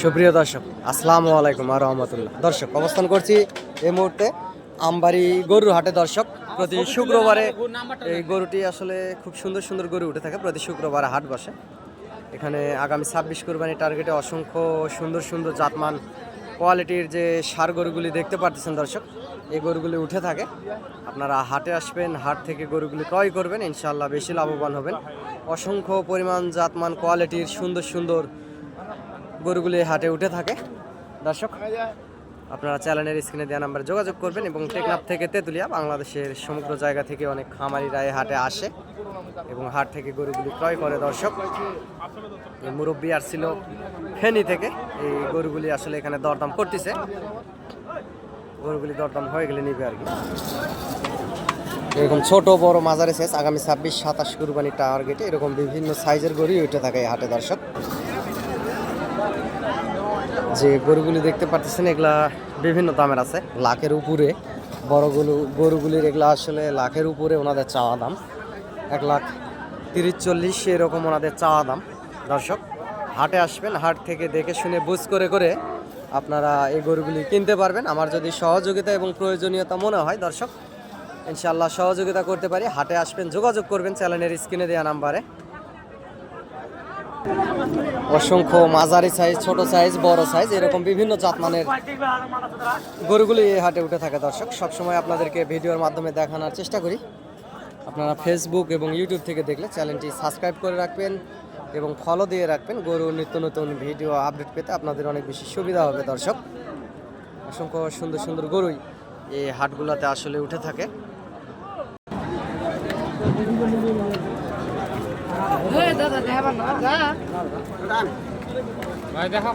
সুপ্রিয় দর্শক, আসসালামু আলাইকুম ওয়া রাহমাতুল্লাহ। দর্শক, অবস্থান করছি এই মুহূর্তে আমবাড়ি গরুর হাটে। দর্শক, প্রতি শুক্রবারে এই গরুটি আসলে খুব সুন্দর সুন্দর গরু উঠে থাকে। প্রতি শুক্রবারে হাট বসে এখানে। আগামী 26 কোরবানি টার্গেটে অসংখ্য সুন্দর সুন্দর জাতমান কোয়ালিটির যে ষাঁড় গরুগুলি দেখতে পাচ্ছেন দর্শক, এই গরুগুলি উঠে থাকে। আপনারা হাটে আসবেন, হাট থেকে গরুগুলি ক্রয় করবেন, ইনশাআল্লাহ বেশি লাভবান হবেন। অসংখ্য পরিমাণ জাতমান কোয়ালিটির সুন্দর সুন্দর গরুগুলি হাটে উঠে থাকে। দর্শক, আপনারা চ্যানেলের স্ক্রিনে দেওয়া নাম্বারে যোগাযোগ করবেন এবং টেকনাফ থেকে তেঁতুলিয়া, বাংলাদেশের সমগ্র জায়গা থেকে অনেক খামারিরা এই হাটে আসে এবং হাট থেকে গরুগুলি ক্রয় করে। দর্শক, এই মুরব্বী আসছিল ফেনী থেকে। এই গরুগুলি আসলে এখানে দরদাম করতেছে। গরুগুলি দরদাম হয়ে গেলে নিবে আর কি। এরকম ছোট বড় মাঝারি সাইজ আগামী 26-27 কুরবানি টার্গেটে এরকম বিভিন্ন সাইজের গরু উঠে থাকে এই হাটে। দর্শক, যে গরুগুলি দেখতে পাচ্ছেন এগুলা বিভিন্ন দামের আছে, লাখের উপরে। গরুগুলির এগুলা আসলে লাখের উপরে ওনাদের চাওয়া দাম, 1,30-40 এরকম ওনাদের চাওয়া দাম। দর্শক, হাটে আসবেন, হাট থেকে দেখে শুনে বুঝ করে করে আপনারা এই গরুগুলি কিনতে পারবেন। আমার যদি সহযোগিতা এবং প্রয়োজনীয়তা মনে হয় দর্শক, ইনশাআল্লাহ সহযোগিতা করতে পারি। হাটে আসবেন, যোগাযোগ করবেন চ্যানেলের স্ক্রিনে দেওয়া নাম্বারে। অসংখ্য মাঝারি সাইজ, ছোট সাইজ, বড় সাইজ এরকম বিভিন্ন জাতমানের গরুগুলি এই হাটে উঠে থাকে। দর্শক, সবসময় আপনাদেরকে ভিডিওর মাধ্যমে দেখানোর চেষ্টা করি। আপনারা ফেসবুক এবং ইউটিউব থেকে দেখলে চ্যানেলটি সাবস্ক্রাইব করে রাখবেন এবং ফলো দিয়ে রাখবেন। গরুর নিত্য নতুন ভিডিও আপডেট পেতে আপনাদের অনেক বেশি সুবিধা হবে। দর্শক, অসংখ্য সুন্দর সুন্দর গরুই এই হাটগুলোতে আসলে উঠে থাকে। দেখা